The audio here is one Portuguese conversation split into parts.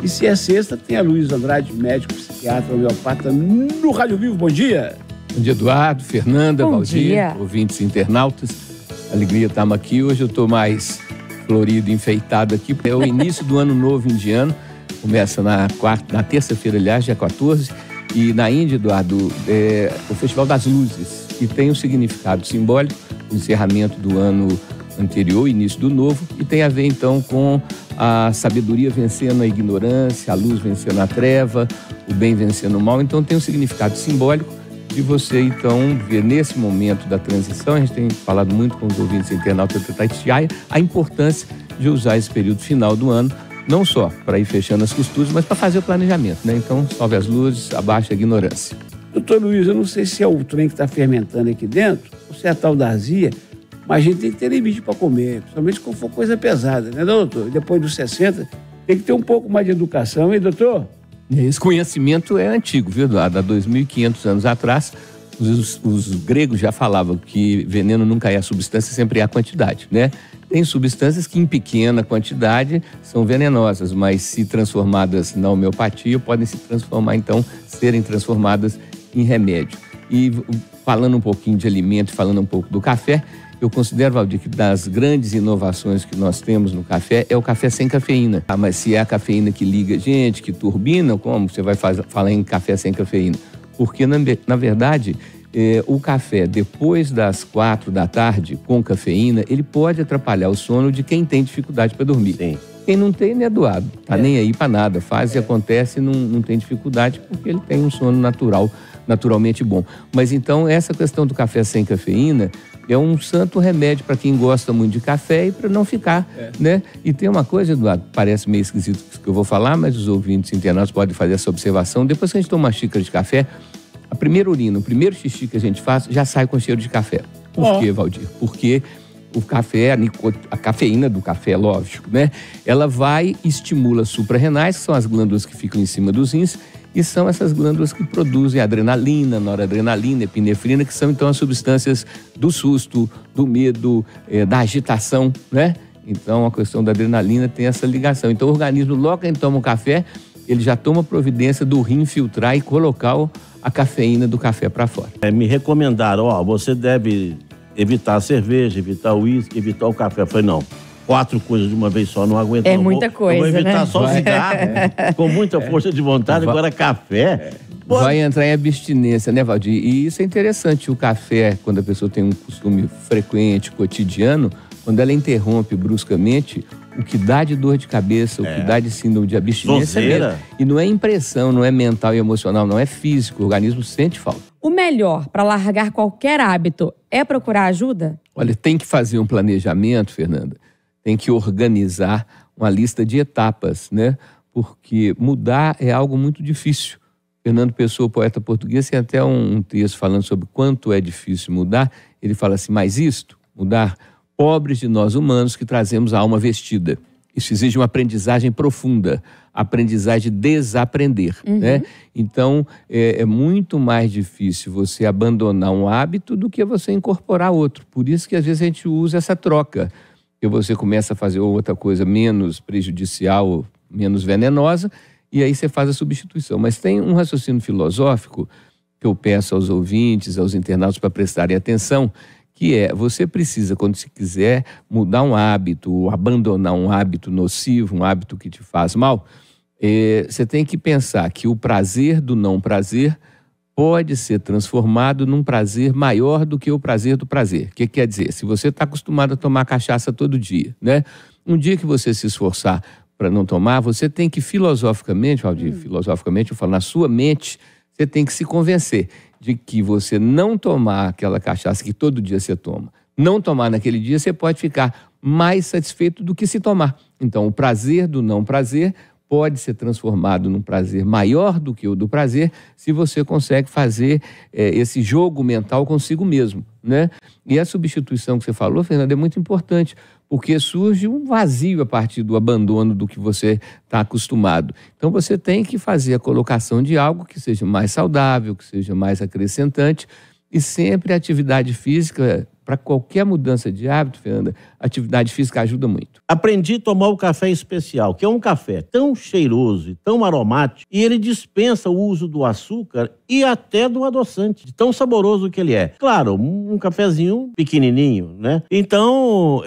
E se é sexta, tem a Luiz Andrade, médico, psiquiatra, homeopata, no Rádio Vivo. Bom dia. Bom dia, Eduardo, Fernanda, Bom Valdir, dia. ouvintes e internautas. Alegria estarmos aqui. Hoje eu estou mais florido, enfeitado aqui. É o início do ano novo indiano. Começa na terça-feira, aliás, dia 14. E na Índia, Eduardo, é o Festival das Luzes, que tem um significado simbólico, o encerramento do ano anterior, início do novo, e tem a ver então com a sabedoria vencendo a ignorância, a luz vencendo a treva, o bem vencendo o mal. Então tem um significado simbólico de você então ver nesse momento da transição. A gente tem falado muito com os ouvintes internautas da Itatiaia a importância de usar esse período final do ano, não só para ir fechando as costuras, mas para fazer o planejamento, né? Então, salve as luzes, abaixa a ignorância. Doutor Luiz, eu não sei se é o trem que está fermentando aqui dentro, ou se é a tal da azia, mas a gente tem que ter limite para comer, principalmente quando for coisa pesada, né, doutor? E depois dos 60, tem que ter um pouco mais de educação, hein, doutor? Esse conhecimento é antigo, viu, Eduardo? Há 2.500 anos atrás, os gregos já falavam que veneno nunca é a substância, sempre é a quantidade, né? Tem substâncias que em pequena quantidade são venenosas, mas se transformadas na homeopatia, podem se transformar, então, serem transformadas em remédio. E falando um pouquinho de alimento, falando um pouco do café, eu considero, Valdir, que das grandes inovações que nós temos no café é o café sem cafeína. Ah, mas se é a cafeína que liga a gente, que turbina, como você vai falar em café sem cafeína? Porque, na verdade, o café, depois das 4 da tarde, com cafeína, ele pode atrapalhar o sono de quem tem dificuldade para dormir. Sim. Quem não tem, né, Eduardo? Tá nem aí para nada. Faz e acontece, não tem dificuldade, porque ele tem um sono naturalmente bom. Mas então, essa questão do café sem cafeína é um santo remédio para quem gosta muito de café e para não ficar, né? E tem uma coisa, Eduardo, parece meio esquisito que eu vou falar, mas os ouvintes internautas podem fazer essa observação. Depois que a gente toma uma xícara de café, a primeira urina, o primeiro xixi que a gente faz, já sai com cheiro de café. Por quê, Valdir? Porque o café, a cafeína do café, lógico, né? Ela vai e estimula suprarrenais, que são as glândulas que ficam em cima dos rins, e são essas glândulas que produzem adrenalina, noradrenalina, epinefrina, que são então as substâncias do susto, do medo, da agitação, né? Então a questão da adrenalina tem essa ligação. Então o organismo, logo que a gente toma um café, ele já toma providência do rim filtrar e colocar a cafeína do café para fora. Me recomendaram, você deve evitar a cerveja, evitar o uísque, evitar o café. Eu falei, não. 4 coisas de uma vez só, não aguento. É muita coisa, eu vou evitar, né? só o cigarro, com muita força de vontade, agora café. Vai entrar em abstinência, né, Valdir? E isso é interessante, o café, quando a pessoa tem um costume frequente, cotidiano, quando ela interrompe bruscamente, o que dá de dor de cabeça, o que dá de síndrome de abstinência mesmo. E não é impressão, não é mental e emocional, não é físico, o organismo sente falta. O melhor para largar qualquer hábito é procurar ajuda? Olha, tem que fazer um planejamento, Fernanda. Tem que organizar uma lista de etapas, né? Porque mudar é algo muito difícil. Fernando Pessoa, poeta português, tem até um texto falando sobre quanto é difícil mudar. Ele fala assim, mas isto, mudar, pobres de nós humanos que trazemos a alma vestida. Isso exige uma aprendizagem profunda, aprendizagem de desaprender, né? Então, é muito mais difícil você abandonar um hábito do que você incorporar outro. Por isso que às vezes a gente usa essa troca. Que você começa a fazer outra coisa menos prejudicial, menos venenosa, e aí você faz a substituição. Mas tem um raciocínio filosófico que eu peço aos ouvintes, aos internautas para prestarem atenção, que é, você precisa, quando se quiser mudar um hábito, ou abandonar um hábito nocivo, um hábito que te faz mal, você tem que pensar que o prazer do não prazer pode ser transformado num prazer maior do que o prazer do prazer. O que quer dizer? Se você está acostumado a tomar cachaça todo dia, né? Um dia que você se esforçar para não tomar, você tem que filosoficamente, Valdir, filosoficamente, eu falo, na sua mente, você tem que se convencer de que você não tomar aquela cachaça que todo dia você toma, não tomar naquele dia, você pode ficar mais satisfeito do que se tomar. Então, o prazer do não prazer pode ser transformado num prazer maior do que o do prazer se você consegue fazer esse jogo mental consigo mesmo, né? E a substituição que você falou, Fernanda, é muito importante, porque surge um vazio a partir do abandono do que você está acostumado. Então você tem que fazer a colocação de algo que seja mais saudável, que seja mais acrescentante, e sempre a atividade física Para qualquer mudança de hábito, Fernanda, a atividade física ajuda muito. Aprendi a tomar o café especial, que é um café tão cheiroso e tão aromático, e ele dispensa o uso do açúcar e até do adoçante, de tão saboroso que ele é. Claro, um cafezinho pequenininho, né? Então,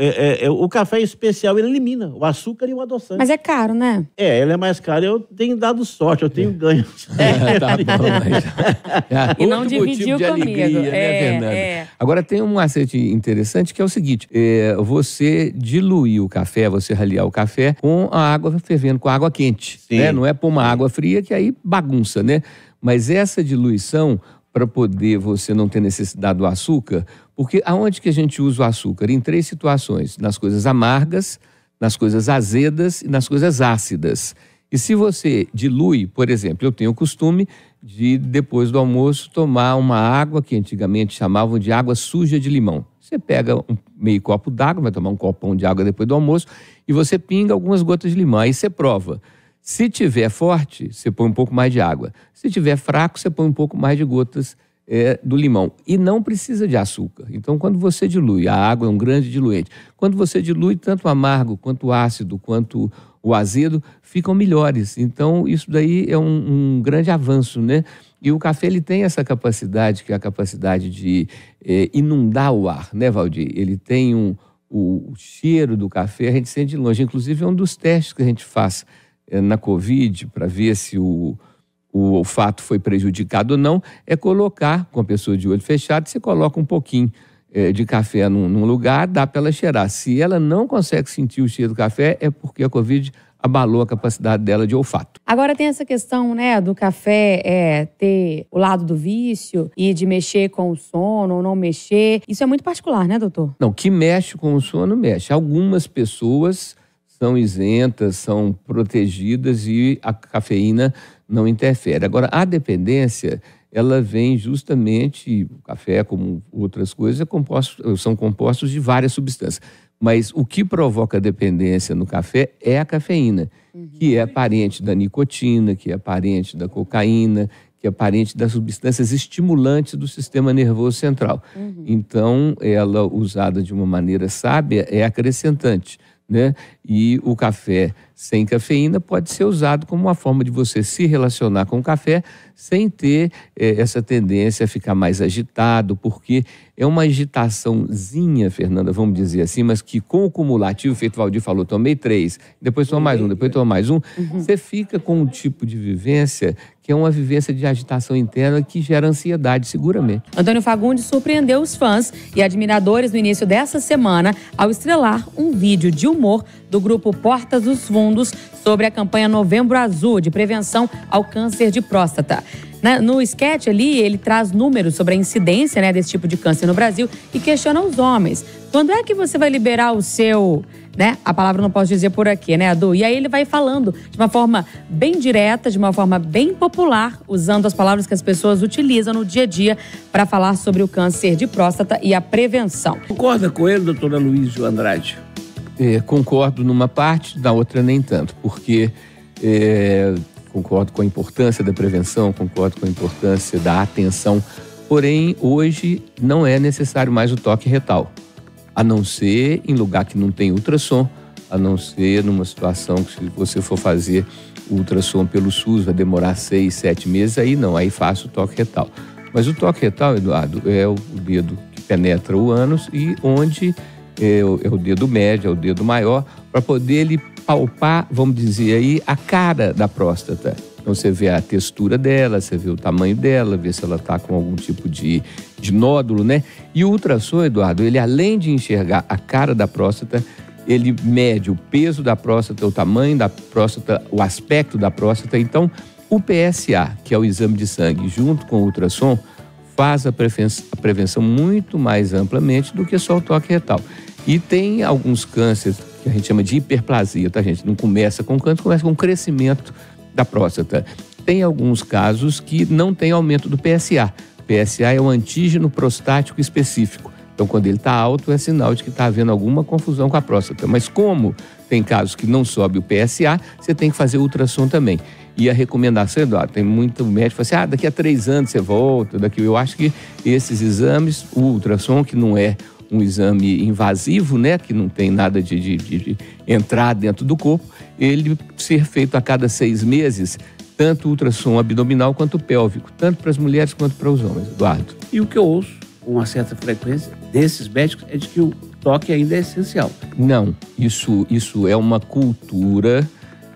o café especial, ele elimina o açúcar e o adoçante. Mas é caro, né? Ele é mais caro. Eu tenho dado sorte, eu tenho ganho. Tá bom, mas... E não dividiu de comigo. Alegria, né, Fernanda? Agora, tem um macete interessante que é o seguinte, você diluir o café, você raliar o café com a água fervendo, com a água quente, né? Não é pôr uma água fria que aí bagunça, né? Mas essa diluição, para poder você não ter necessidade do açúcar, porque aonde que a gente usa o açúcar? Em 3 situações, nas coisas amargas, nas coisas azedas e nas coisas ácidas. E se você dilui, por exemplo, eu tenho o costume de, depois do almoço, tomar uma água que antigamente chamavam de água suja de limão. Você pega um meio copo d'água, vai tomar um copão de água depois do almoço, e você pinga algumas gotas de limão, aí você prova. Se tiver forte, você põe um pouco mais de água. Se tiver fraco, você põe um pouco mais de gotas do limão. E não precisa de açúcar. Então, quando você dilui, a água é um grande diluente. Quando você dilui, tanto o amargo, quanto o ácido, quanto o azedo, ficam melhores. Então, isso daí é um grande avanço, né? E o café, ele tem essa capacidade, que é a capacidade de inundar o ar, né, Valdir? Ele tem o cheiro do café, a gente sente de longe. Inclusive, é um dos testes que a gente faz na Covid, para ver se o olfato foi prejudicado ou não, é colocar, com a pessoa de olho fechado, você coloca um pouquinho de café num lugar, dá para ela cheirar. Se ela não consegue sentir o cheiro do café, é porque a Covid abalou a capacidade dela de olfato. Agora tem essa questão, né, do café ter o lado do vício e de mexer com o sono ou não mexer. Isso é muito particular, né, doutor? Não, que mexe com o sono, mexe. Algumas pessoas são isentas, são protegidas e a cafeína não interfere. Agora, a dependência, ela vem justamente, o café, como outras coisas, são compostos de várias substâncias. Mas o que provoca dependência no café é a cafeína, que é parente da nicotina, que é parente da cocaína, que é parente das substâncias estimulantes do sistema nervoso central. Então, ela, usada de uma maneira sábia, é acrescentante, né? E o café sem cafeína pode ser usado como uma forma de você se relacionar com o café sem ter essa tendência a ficar mais agitado, porque é uma agitaçãozinha, Fernanda, vamos dizer assim, mas que com o cumulativo, feito o Valdir falou, tomei 3, depois toma mais um, depois toma mais um, você fica com um tipo de vivência que é uma vivência de agitação interna que gera ansiedade, seguramente. Antônio Fagundes surpreendeu os fãs e admiradores no início dessa semana ao estrelar um vídeo de humor do grupo Portas dos Fundos sobre a campanha Novembro Azul de prevenção ao câncer de próstata. No sketch ali, ele traz números sobre a incidência, né, desse tipo de câncer no Brasil e questiona os homens. Quando é que você vai liberar o seu... né? A palavra eu não posso dizer por aqui, né, Adu? E aí ele vai falando de uma forma bem direta, de uma forma bem popular, usando as palavras que as pessoas utilizam no dia a dia para falar sobre o câncer de próstata e a prevenção. Concorda com ele, doutora Luísio Andrade? Concordo numa parte, na outra nem tanto, porque concordo com a importância da prevenção, concordo com a importância da atenção, porém hoje não é necessário mais o toque retal. A não ser em lugar que não tem ultrassom, a não ser numa situação que se você for fazer o ultrassom pelo SUS vai demorar 6, 7 meses, aí não, aí faço o toque retal. Mas o toque retal, Eduardo, é o dedo que penetra o ânus e onde é o dedo médio, é o dedo maior, para poder ele palpar, vamos dizer aí, a cara da próstata. Então você vê a textura dela, você vê o tamanho dela, vê se ela está com algum tipo de nódulo, né? E o ultrassom, Eduardo, ele além de enxergar a cara da próstata, ele mede o peso da próstata, o tamanho da próstata, o aspecto da próstata. Então, o PSA, que é o exame de sangue, junto com o ultrassom, faz a prevenção muito mais amplamente do que só o toque retal. E tem alguns cânceres que a gente chama de hiperplasia, tá, gente? Não começa com câncer, começa com crescimento da próstata. Tem alguns casos que não tem aumento do PSA. PSA é um antígeno prostático específico. Então, quando ele está alto, é sinal de que está havendo alguma confusão com a próstata. Mas como tem casos que não sobe o PSA, você tem que fazer ultrassom também. E a recomendação, Eduardo, tem muito médico que fala assim, daqui a 3 anos você volta, eu acho que esses exames, o ultrassom, que não é um exame invasivo, né, que não tem nada de entrar dentro do corpo, ele ser feito a cada 6 meses, tanto ultrassom abdominal quanto pélvico, tanto para as mulheres quanto para os homens, Eduardo. E o que eu ouço com uma certa frequência desses médicos é de que o toque ainda é essencial. Não, isso é uma cultura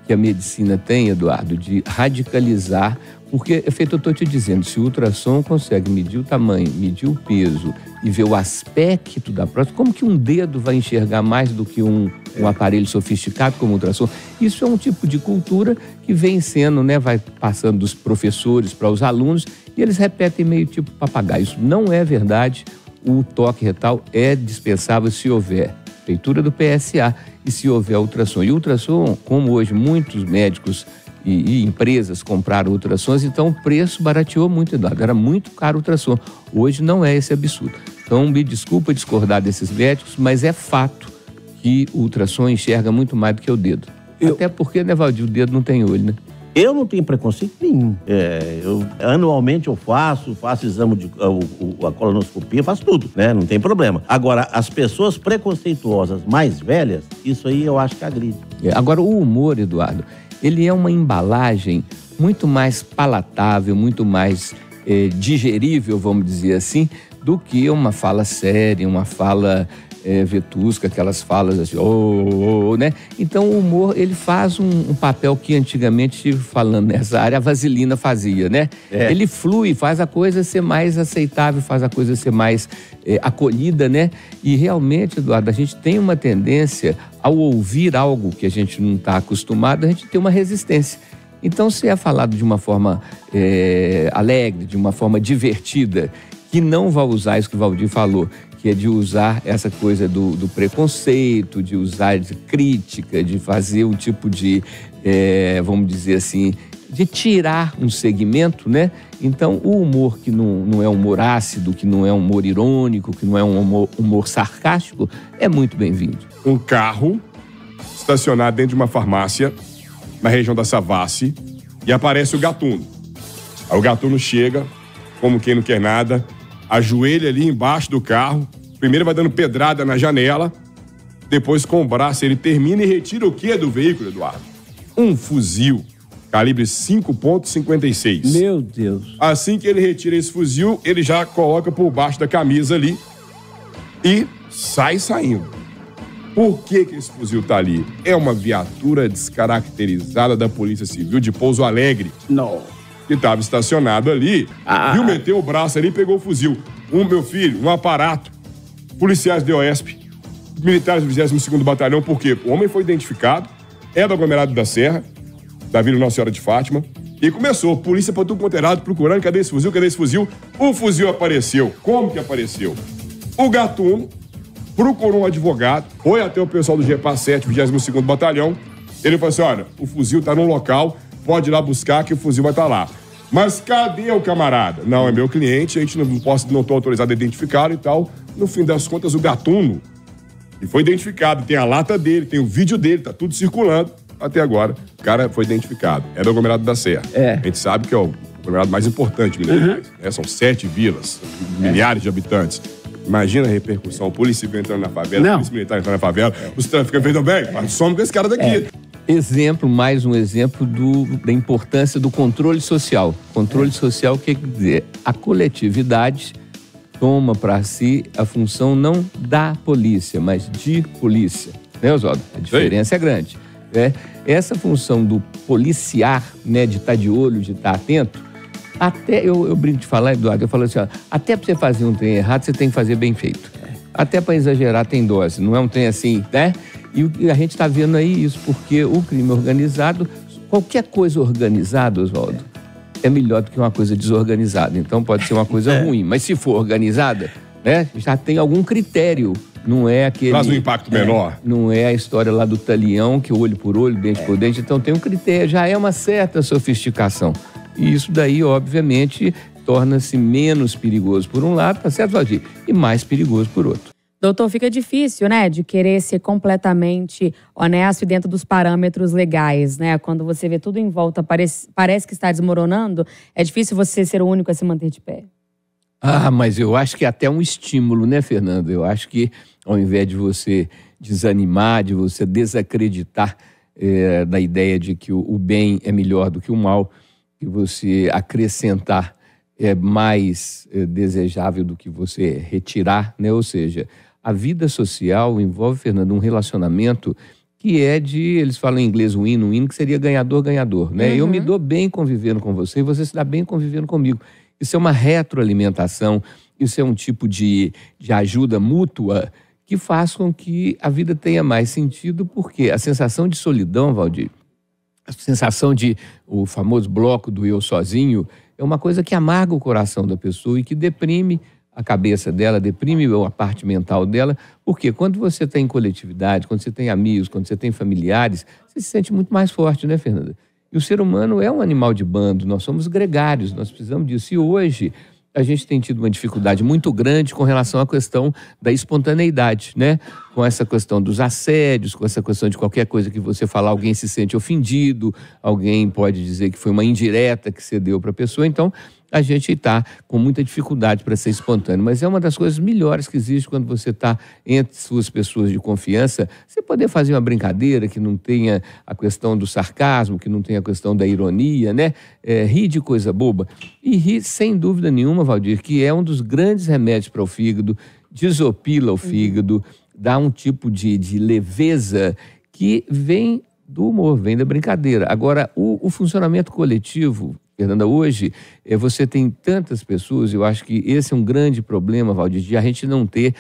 que a medicina tem, Eduardo, de radicalizar, porque, é feito, eu estou te dizendo, se o ultrassom consegue medir o tamanho, medir o peso e ver o aspecto da próstata, como que um dedo vai enxergar mais do que um aparelho sofisticado como o ultrassom? Isso é um tipo de cultura que vem sendo, né, vai passando dos professores para os alunos e eles repetem meio tipo papagaio. Isso não é verdade. O toque retal é dispensável se houver feitura do PSA e se houver ultrassom. E ultrassom, como hoje muitos médicos e empresas compraram ultrassons, então o preço barateou muito, Eduardo. Era muito caro o ultrassom. Hoje não é esse absurdo. Então, me desculpa discordar desses médicos, mas é fato que o ultrassom enxerga muito mais do que o dedo. Até porque, né, Valdir, o dedo não tem olho, né? Eu não tenho preconceito nenhum. Anualmente eu faço exame de a colonoscopia, faço tudo, né? Não tem problema. Agora, as pessoas preconceituosas mais velhas, isso aí eu acho que agride. Agora, o humor, Eduardo, ele é uma embalagem muito mais palatável, muito mais digerível, vamos dizer assim, do que uma fala séria, uma fala vetusca, aquelas falas assim, né? Então o humor, ele faz um papel que antigamente, falando nessa área, a vaselina fazia, né? Ele flui, faz a coisa ser mais aceitável, faz a coisa ser mais acolhida, né? E realmente, Eduardo, a gente tem uma tendência, ao ouvir algo que a gente não está acostumado, a gente tem uma resistência. Então, se é falado de uma forma alegre, de uma forma divertida, que não vai usar isso que o Valdir falou, que é de usar essa coisa do preconceito, de usar de crítica, de fazer um tipo de, vamos dizer assim, de tirar um segmento, né? Então, o humor que não é humor ácido, que não é humor irônico, que não é um humor sarcástico, é muito bem-vindo. Um carro estacionado dentro de uma farmácia, na região da Savassi, e aparece o gatuno. Aí o gatuno chega, como quem não quer nada, ajoelha ali embaixo do carro, primeiro vai dando pedrada na janela, depois com o braço ele termina e retira o que do veículo, Eduardo? Um fuzil, calibre 5.56. Meu Deus. Assim que ele retira esse fuzil, ele já coloca por baixo da camisa ali e sai saindo. Por que esse fuzil tá ali? É uma viatura descaracterizada da Polícia Civil de Pouso Alegre. Não. Que estava estacionado ali, viu, meteu o braço ali e pegou o fuzil. Meu filho, um aparato, policiais do OESP, militares do 22º Batalhão, porque o homem foi identificado, é do aglomerado da Serra, da Vila Nossa Senhora de Fátima, e começou, polícia para tudo quanto é lado, procurando, cadê esse fuzil, cadê esse fuzil? O fuzil apareceu. Como que apareceu? O gatuno procurou um advogado, foi até o pessoal do GEPA 7, 22º Batalhão, ele falou assim, olha, o fuzil tá num local, pode ir lá buscar que o fuzil vai estar lá. Mas cadê o camarada? Não, é meu cliente, a gente não tô autorizado a identificá-lo e tal. No fim das contas, o gatuno, ele foi identificado, tem a lata dele, tem o vídeo dele, tá tudo circulando. Até agora, o cara foi identificado. É do aglomerado da Serra. A gente sabe que é o aglomerado mais importante de Minas Gerais, né? São 7 vilas, milhares de habitantes. Imagina a repercussão, polícia civil entrando na favela, polícia militar entrando na favela, os traficantes falando, bem, some com esse cara daqui. Mais um exemplo da importância do controle social. Controle social quer dizer, a coletividade toma para si a função não da polícia, mas de polícia. Né, Oswaldo? A diferença é grande. Essa função do policiar, né, de estar de olho, de estar atento, até, eu brinco de falar, Eduardo, eu falo assim, ó, até para você fazer um trem errado, você tem que fazer bem feito. Até para exagerar tem dose, não é um trem assim, né? E a gente está vendo aí isso, porque o crime organizado, qualquer coisa organizada, Oswaldo, é melhor do que uma coisa desorganizada. Então pode ser uma coisa ruim, mas se for organizada, né, já tem algum critério. Não é aquele... Traz um impacto menor. Não é a história lá do talião, que olho por olho, dente por dente. Então tem um critério, já é uma certa sofisticação. E isso daí, obviamente, torna-se menos perigoso por um lado, tá certo, Valdir? E mais perigoso por outro. Doutor, fica difícil, né, de querer ser completamente honesto e dentro dos parâmetros legais, né? Quando você vê tudo em volta, parece que está desmoronando, é difícil você ser o único a se manter de pé. Mas eu acho que é até um estímulo, né, Fernando? Eu acho que ao invés de você desanimar, de você desacreditar da ideia de que o bem é melhor do que o mal, que você acrescentar é mais desejável do que você retirar, né? Ou seja, a vida social envolve, Fernando, um relacionamento que é eles falam em inglês win-win, que seria ganhador-ganhador, né? Eu me dou bem convivendo com você e você se dá bem convivendo comigo. Isso é uma retroalimentação, isso é um tipo de ajuda mútua que faz com que a vida tenha mais sentido, porque a sensação de solidão, Valdir, a sensação de o famoso bloco do eu sozinho, é uma coisa que amarga o coração da pessoa e que deprime a cabeça dela, deprime a parte mental dela, porque quando você está em coletividade, quando você tem amigos, quando você tem familiares, você se sente muito mais forte, né, Fernanda? E o ser humano é um animal de bando, nós somos gregários, nós precisamos disso. E hoje a gente tem tido uma dificuldade muito grande com relação à questão da espontaneidade, né? Com essa questão dos assédios, com essa questão de qualquer coisa que você falar, alguém se sente ofendido, alguém pode dizer que foi uma indireta que você deu para a pessoa. Então, a gente está com muita dificuldade para ser espontâneo. Mas é uma das coisas melhores que existe quando você está entre suas pessoas de confiança, você poder fazer uma brincadeira que não tenha a questão do sarcasmo, que não tenha a questão da ironia, né? Rir de coisa boba. E rir, sem dúvida nenhuma, Valdir, que é um dos grandes remédios para o fígado, desopila o fígado, dá um tipo de leveza que vem do humor, vem da brincadeira. Agora, o funcionamento coletivo, Fernanda, hoje você tem tantas pessoas, eu acho que esse é um grande problema, Valdir, de a gente não ter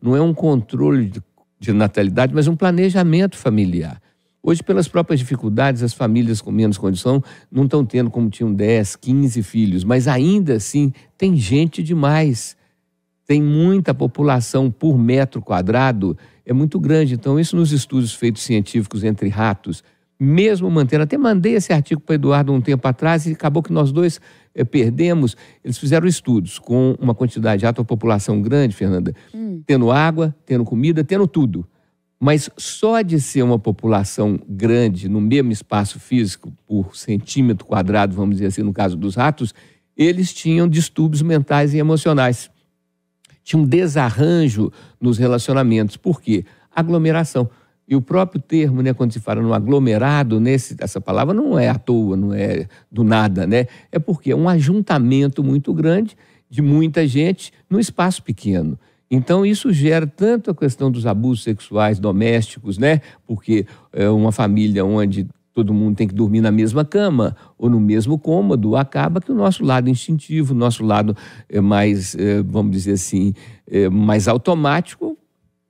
não é um controle de natalidade, mas um planejamento familiar. Hoje, pelas próprias dificuldades, as famílias com menos condição não estão tendo como tinham 10, 15 filhos, mas ainda assim tem gente demais. Tem muita população por metro quadrado, é muito grande. Então, isso nos estudos feitos científicos entre ratos, mesmo mantendo, até mandei esse artigo para o Eduardo um tempo atrás e acabou que nós dois perdemos. Eles fizeram estudos com uma quantidade de rato, uma população grande, Fernanda, tendo água, tendo comida, tendo tudo. Mas só de ser uma população grande, no mesmo espaço físico, por centímetro quadrado, vamos dizer assim, no caso dos ratos, eles tinham distúrbios mentais e emocionais. Tinha um desarranjo nos relacionamentos. Por quê? Aglomeração. E o próprio termo, né, quando se fala no aglomerado, essa palavra não é à toa, não é do nada, né? É porque é um ajuntamento muito grande de muita gente num espaço pequeno. Então, isso gera tanto a questão dos abusos sexuais domésticos, né? Porque é uma família onde todo mundo tem que dormir na mesma cama ou no mesmo cômodo, acaba que o nosso lado instintivo, o nosso lado mais, vamos dizer assim, mais automático,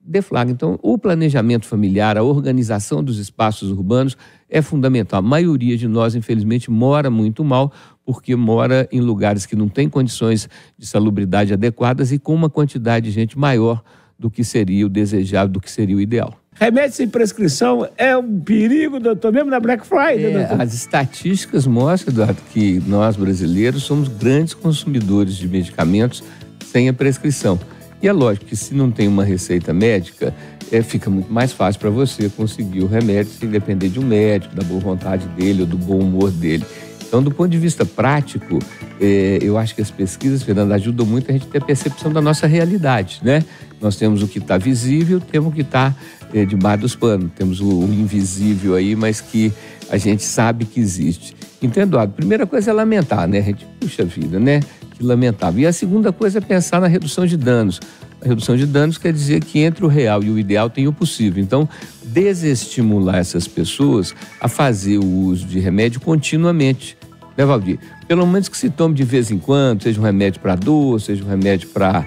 deflagra. Então, o planejamento familiar, a organização dos espaços urbanos é fundamental. A maioria de nós, infelizmente, mora muito mal, porque mora em lugares que não têm condições de salubridade adequadas e com uma quantidade de gente maior do que seria o desejável, do que seria o ideal. Remédio sem prescrição é um perigo, doutor, mesmo na Black Friday, doutor? As estatísticas mostram, Eduardo, que nós brasileiros somos grandes consumidores de medicamentos sem a prescrição. E é lógico que se não tem uma receita médica, fica muito mais fácil para você conseguir o remédio sem depender de um médico, da boa vontade dele ou do bom humor dele. Então, do ponto de vista prático, eu acho que as pesquisas, Fernanda, ajudam muito a gente a ter a percepção da nossa realidade, né? Nós temos o que está visível, temos o que está debaixo dos panos, temos o invisível aí, mas que a gente sabe que existe. Então, Eduardo, a primeira coisa é lamentar, né? A gente, puxa vida, né? Que lamentável. E a segunda coisa é pensar na redução de danos. A redução de danos quer dizer que entre o real e o ideal tem o possível. Então, desestimular essas pessoas a fazer o uso de remédio continuamente. Né, Valdir? Pelo menos que se tome de vez em quando, seja um remédio para dor, seja um remédio para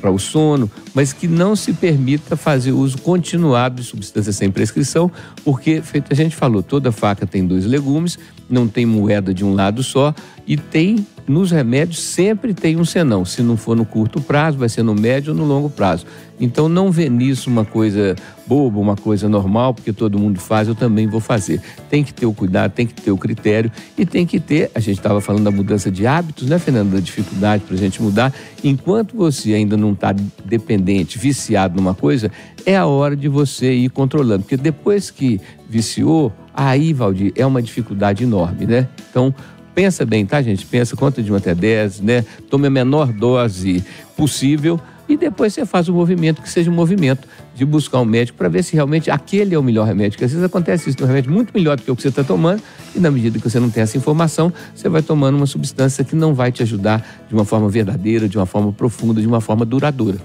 o sono, mas que não se permita fazer uso continuado de substâncias sem prescrição, porque, feito a gente falou, toda faca tem dois legumes, não tem moeda de um lado só e tem, nos remédios, sempre tem um senão. Se não for no curto prazo, vai ser no médio ou no longo prazo. Então, não vê nisso uma coisa boba, uma coisa normal, porque todo mundo faz, eu também vou fazer. Tem que ter o cuidado, tem que ter o critério e tem que ter, a gente estava falando da mudança de hábitos, né, Fernanda, da dificuldade para a gente mudar. Enquanto você ainda não está dependente, viciado numa coisa, é a hora de você ir controlando, porque depois que viciou, aí, Valdir, é uma dificuldade enorme, né? Então, pensa bem, tá, gente? Pensa, conta de 1 até 10, né? Tome a menor dose possível e depois você faz o movimento, que seja um movimento de buscar um médico para ver se realmente aquele é o melhor remédio. Porque às vezes acontece isso, um remédio muito melhor do que o que você está tomando e na medida que você não tem essa informação, você vai tomando uma substância que não vai te ajudar de uma forma verdadeira, de uma forma profunda, de uma forma duradoura.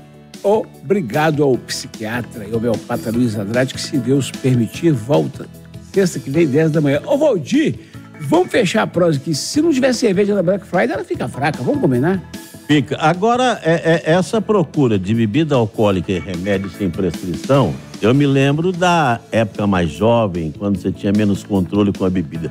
Obrigado ao psiquiatra e homeopata Luiz Andrade, que, se Deus permitir, volta sexta que vem, 10 da manhã. Ô, Valdir, vamos fechar a prosa aqui. Se não tiver cerveja na Black Friday, ela fica fraca. Vamos combinar? Fica. Agora, essa procura de bebida alcoólica e remédio sem prescrição, eu me lembro da época mais jovem, quando você tinha menos controle com a bebida.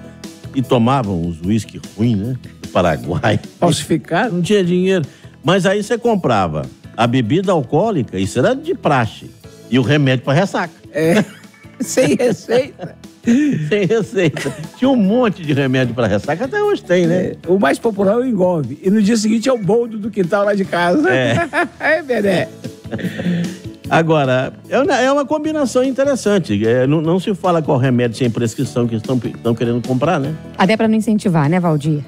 E tomavam uns uísque ruins, né? Do Paraguai. Falsificado? Não tinha dinheiro. Mas aí você comprava a bebida alcoólica, isso era de praxe. E o remédio para ressaca. Sem receita. Sem receita. Tinha um monte de remédio para ressaca, até hoje tem, né? O mais popular é o engolve. E no dia seguinte é o boldo do quintal lá de casa. Bené. Agora, é uma combinação interessante. Não se fala qual remédio sem prescrição que estão querendo comprar, né? Até para não incentivar, né, Valdir?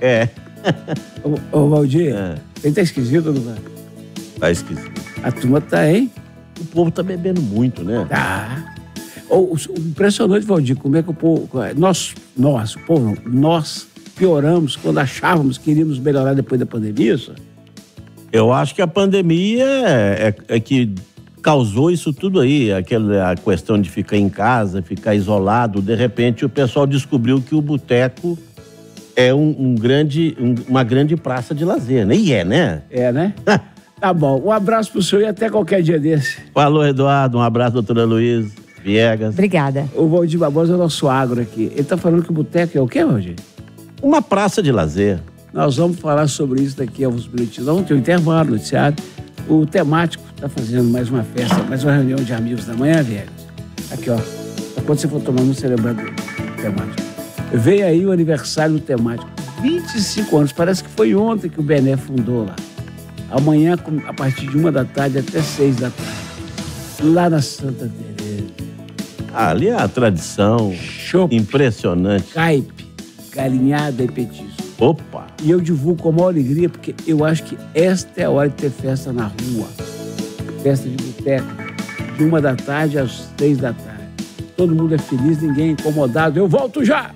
Ô, Valdir, ele tá esquisito, não tá? Tá esquisito. A turma tá, hein? O povo tá bebendo muito, né? Tá. O impressionante, Valdir, como é que o povo... Nós pioramos quando achávamos que iríamos melhorar depois da pandemia, isso? Eu acho que a pandemia é que causou isso tudo aí. A questão de ficar em casa, ficar isolado. De repente, o pessoal descobriu que o boteco é uma grande praça de lazer, né? E né? É, né? Tá bom. Um abraço pro senhor e até qualquer dia desse. Falou, Eduardo. Um abraço, doutora Luiz Viegas. Obrigada. O Valdir Barbosa é o nosso agro aqui. Ele tá falando que o boteco é o quê, Valdir? Uma praça de lazer. Nós vamos falar sobre isso daqui a uns minutinhos. Vamos ter um intervalo, noticiário. O temático está fazendo mais uma festa, mais uma reunião de amigos da manhã, Viegas. Aqui, ó. Quando você for tomar, você lembrar do temático. Veio aí o aniversário do temático. 25 anos. Parece que foi ontem que o Bené fundou lá. Amanhã, a partir de 1 da tarde até 6 da tarde. Lá na Santa Teresa. Ali é a tradição. Chopp, impressionante. caipe, galinhada e petisco. Opa! E eu divulgo com a maior alegria, porque eu acho que esta é a hora de ter festa na rua. Festa de boteco. De 1 da tarde às 6 da tarde. Todo mundo é feliz, ninguém é incomodado. Eu volto já!